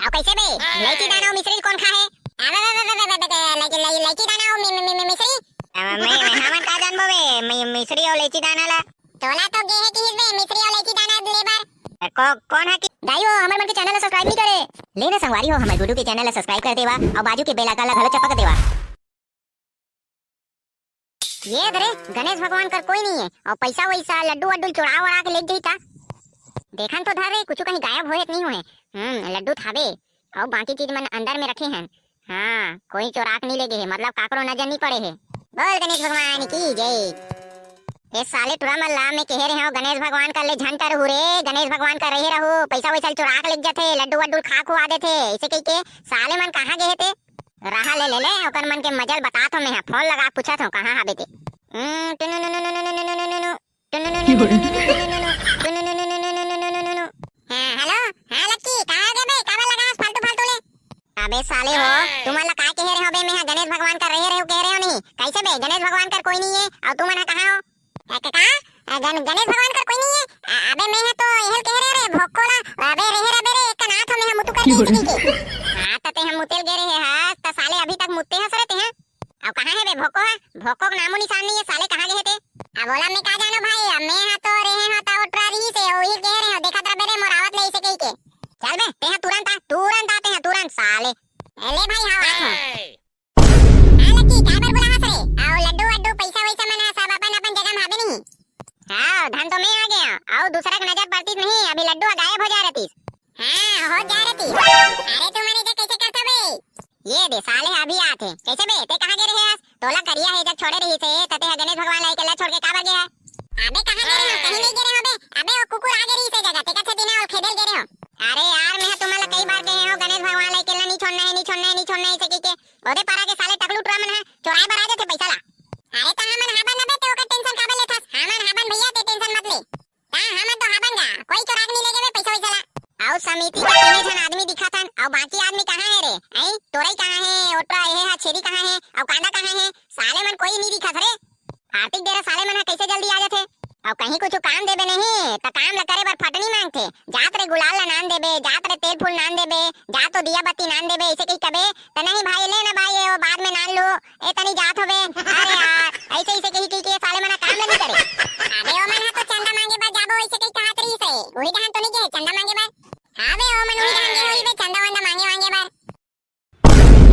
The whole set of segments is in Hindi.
आओ कैसे बे इलायची दाना और मिश्री कौन खाए? इलायची दाना और मिश्री मैं हमन का जानबो बे मिश्री और इलायची दाना ला तोला तो गे है कि बे मिश्री और इलायची दाना लेबर कौन है कि दाइयो हमर मन के चैनल ला सब्सक्राइब नहीं करे लेना संगवारी हो हमर गुडू के चैनल ला सब्सक्राइब कर देवा और बाजू के बेल आइकन ला घलो चपक देवा। ये धरे गणेश भगवान का कोई नहीं है और पैसा वैसा लड्डू वड्डू चुरा वड़ा के ले जाता देखन तो धरे कुछ कहीं गायब होए नहीं हुए लड्डू थाबे और बाकी चीज मन अंदर में रखे हैं। हाँ कोई चोरा के नहीं ले गए मतलब काकरो नजर नहीं पड़े है। बोल गणेश भगवान की जय। ये साले टुरा मल्ला में कह रहे हो गणेश भगवान का ले झंटर हो रे गणेश भगवान का रहे रहो पैसा वैसा चुरा के ले जाते लड्डू वड्डू खा खुआ देते ऐसे कह के साले मन कहाँ गए थे रहा ले ओकर मन के मजल बता तो मैं फोन लगा पूछा था कहाँ हाबे थे। हेलो हां लक्की कहां गए बे काबा लगा फालतू फालतू ले अबे साले हो तुम वाला का कह रहे हो बे मैं गणेश भगवान का रहे हो कह रहे हो नहीं कैसे बे गणेश भगवान का कोई नहीं है और तुम ना कहां हो काका गणेश भगवान का कोई नहीं है अबे मैं तो यह कह रहे रे भोकोला अबे रे एक नाथ में हम मुतु कर दी हां तते हम मुतेल गे रहे हां त साले अभी तक मुत्ते हंस रहे हैं अब कहां है बे भोको का नामो निशान नहीं है साले कहां गए थे अब बोला मैं का जानो भाई मैं हां तो रहे हां ता उठरा रही से वही कह रहे हो देखा था मेरे मोरावत ले इसे कह के चल बे ते तुरंत आते हैं तुरंत साले ले भाई हां हां लकी काबर बोला हंस रे आओ लड्डू वड्डू पैसा वैसा मना सब अपन जगह में हाबे नहीं हां धन तो मैं आ गया आओ दूसरा की नजर पड़ती नहीं अभी लड्डू गायब हो जा रही हां हो जा रही अरे तू मैंने कैसे करता बे ये दे साले अभी आते कैसे बे ते कहां गए रहे तोला करिया है जब छोड़े रही से तते गणेश भगवान लाई के छोड़ के काबर गया अबे कहां गए हो कहीं नहीं गए हो अबे वो कुकुर आ गई से जगह ते कथे दिन और खेदल गए हो अरे यार मैं तुम्हारा कई बार गए हो गणेश भगवान लाई के नहीं छोड़ना है इसे के ओदे पारा के साले टकलू टुरा मन है चोराई बर आ जाते पैसा ला अरे ता हमन हाबन ना बे ते ओकर टेंशन काबर लेथस हमन हाबन भैया ते टेंशन मत ले ता हमन तो हाबन गा कोई चोरा के नहीं ले गए पैसा वैसा ला आओ समिति के तीन जन आदमी दिखा था और बाकी आदमी कहां है रे आई तोरई कहां है ओटरा ये है छेरी कहां है और कांदा कहां है साले मन कोई नहीं दिखा रे आर्थिक डेरा साले मन कैसे जल्दी आ जाते और कहीं कुछ काम देबे नहीं त काम ला करे बर फटनी मांगते जात रे गुलाल ला नान देबे जात रे तेल फूल नान देबे जा तो दिया बत्ती नान देबे ऐसे कहीं कबे त नहीं भाई ले ना भाई ये बाद में नान लो ए तनी जात होबे अरे यार ऐसे कहीं के साले मन काम नहीं करे अबे ओ मन तो चंदा मांगे बा जाबो ऐसे कहीं कहात रही से वही जहां तो नहीं के चंदा मांगे बा हां बे ओ मन वही जहां के होई बे चंदा वंदा मांगे बा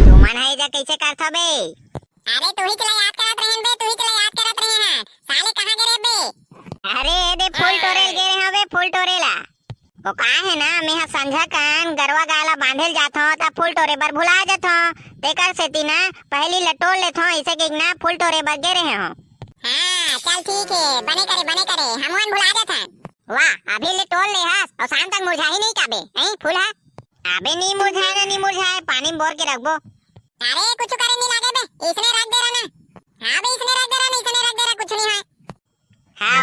तू मन है जा कैसे करथा बे अरे तू ही चला याद करत रहन बे तू ही चला याद करत रहे हां साले कहां गए बे अरे दे फूल टोरेल गे रहे हवे फूल टोरेला वो का है ना मैं हा संझा कान गरवा गाला बांधेल जाथो ता फूल टोरे बर भुला जाथो तेकर सेती ना पहली लटोल लेथो इसे के ना फूल टोरे बर गे रहे हो हां चल ठीक है बने करे हमवन भुला जाथा वाह अभी ले तोड़ ले हस और शाम तक मुरझा ही नहीं काबे नहीं फूल है अबे नहीं मुरझाए पानी में बोर के रखबो अरे कुछ करे नहीं लागे बे इसने रख दे रहा ना हां बे इसने रख दे रहा कुछ नहीं है हां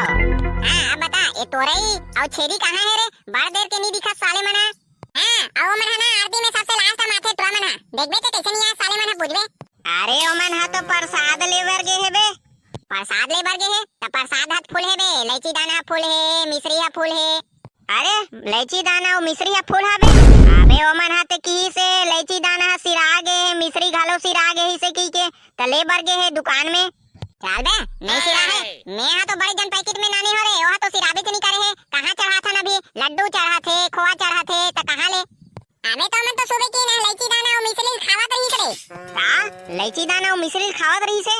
अब बता ये तोरई और छेरी कहां है रे बार देर के नहीं दिखा साले मना हां और मन ना आरती में सबसे लास्ट माथे टुरा मना देखबे तो कैसे नहीं आ साले मना पूछबे अरे ओ मन हा तो प्रसाद लेवर गे है बे प्रसाद लेवर गे है त प्रसाद हाथ फूल है बे इलायची दाना फूल है मिश्री हा फूल है अरे इलायची दाना और मिश्री हा फूल हबे अबे ओ मन हाथे की से इलायची दाना सिरा गे मिश्री घालो सिरा गे इसे की के त लेबर गे है दुकान में चल बे नहीं सिरा है मैं हां तो बड़े जन पैकेट में नाने हो रे वहां तो सिराबे से नहीं करे है कहां चढ़ा था ना भी लड्डू चढ़ा थे खोआ चढ़ा थे त कहां ले अबे तो मन तो सुबह की ना इलायची दाना और मिश्री खावत रही से का इलायची दाना और मिश्री खावत रही से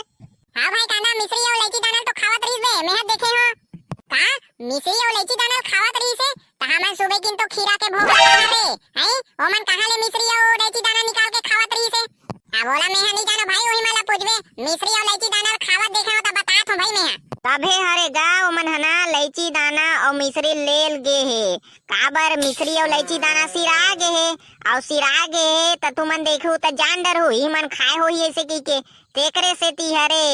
हां भाई कांदा मिश्री और इलायची दाना तो खावत रही बे मैं देखे हो का मिश्री और इलायची दाना खावत रही से त हमन सुबह किन तो खीरा के भोग लगा रे हैं ओ मन कहां ले मिश्री और इलायची दाना निकाल के खावत रही से आ बोला मैं नहीं जानो भाई वही माला पूछबे मिश्री और इलायची दाना खावत देखे हो त बता तो भाई मैं तबे हरे गाँव मन हना इलायची दाना और मिश्री लेल गे है काबर मिश्री और इलायची दाना सिरा गे है और सिरा गे है त तुमन देखू त जान डर हो ही मन खाए हो ही ऐसे की के तेकरे से ती हरे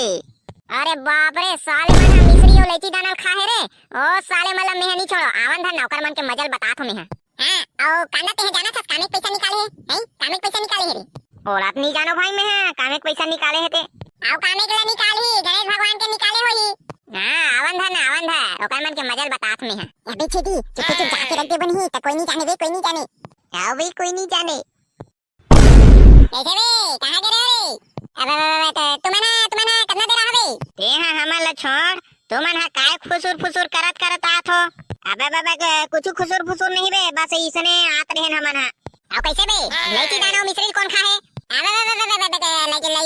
अरे बाप रे साले मन मिश्री और इलायची दाना खाए रे ओ साले मला मैं नहीं छोड़ो आवन धन नौकर मन के मजल बता तो मैं हां और कांदा ते जाना था कामे पैसा निकाले है कामे पैसा निकाले है रे और आप नहीं जानो भाई मैं कामे पैसा निकाले है ते आओ कामे के निकाल ही गणेश भगवान के निकाले होई हां आवन धन ओकर मन के मजल बतात में है अबे छेदी चुप जाके रख दे बनी त कोई नहीं जाने हाँ भाई कोई नहीं जाने। कैसे बे कहाँ गए रे? अब तुम्हारा कितना देर रहा बे? ते हाँ हमारा छोड़ तुम्हारा काय फुसुर फुसुर करत करत आत हो। अबे कुछ खुसुर फुसुर नहीं बे, बस इसने आत रहे हमारा। अब कैसे बे लैची दाना और मिश्री कौन खाए? अबे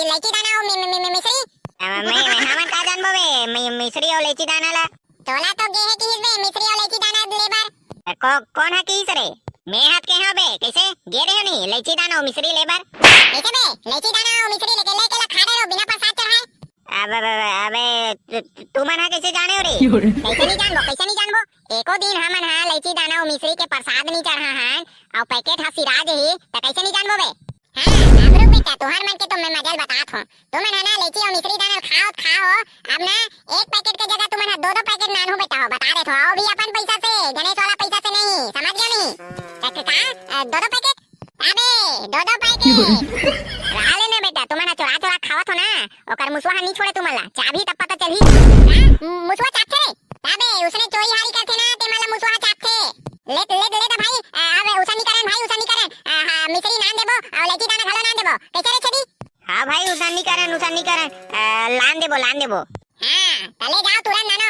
लैची दाना और मिश्री मैं हमन का जानबो बे मिश्री और लैची दाना ला। तोला तो गे है कि बे मिश्री और लैची दाना लेबर कौन है की सरे? मैं हाथ के हो बे कैसे गे रहे हो नहीं लैची दाना और मिश्री लेबर? कैसे बे लैची दाना और मिश्री लेके लेके खा रहे हो बिना प्रसाद चढ़ाए? अबे तू मन कैसे जाने हो रे? कैसे नहीं जानबो एको दिन हमन हा लैची दाना और मिश्री के प्रसाद नहीं चढ़ा हन और पैकेट हा सिराज ही त कैसे नहीं जानबो बे? हां अब रुक बेटा तोहर मन के तो मैं मजल बतात हूं। तुमन है ना लैची और मिश्री दाना खाओ अब ना एक पैकेट के जगह तुमन दो पैकेट नान हो बेटा हो बता देत हो और भी अपन पैसा से गणेश वाला पैसा से नहीं समझ गया नहीं? का दो पैकेट अबे दो पैकेट राले में बेटा तुम्हारा चोरा खावत हो ना ओकर मुसवा नहीं छोड़े तुम्हाला चाबी तब पता चलही मुसवा चाटे अबे उसने चोरी हारी करथे ना ते मला मुसवा चाटे ले भाई अबे उसा नहीं करन हां मिश्री नान देबो और लैची दाना घलो नान देबो कैसे रे छदी? हां भाई उसा नहीं करन लान देबो हां तले जाओ तुरंत नानो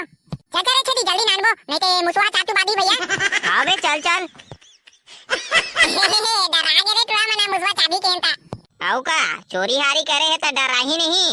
चल रे छदी जल्दी नानबो नहीं ते मुसवा चाटू बादी भैया। हां बे चल डरा गे रे तुरा मना मुसवा चाबी केनता आउ का चोरी हारी करे है तो डरा ही नहीं।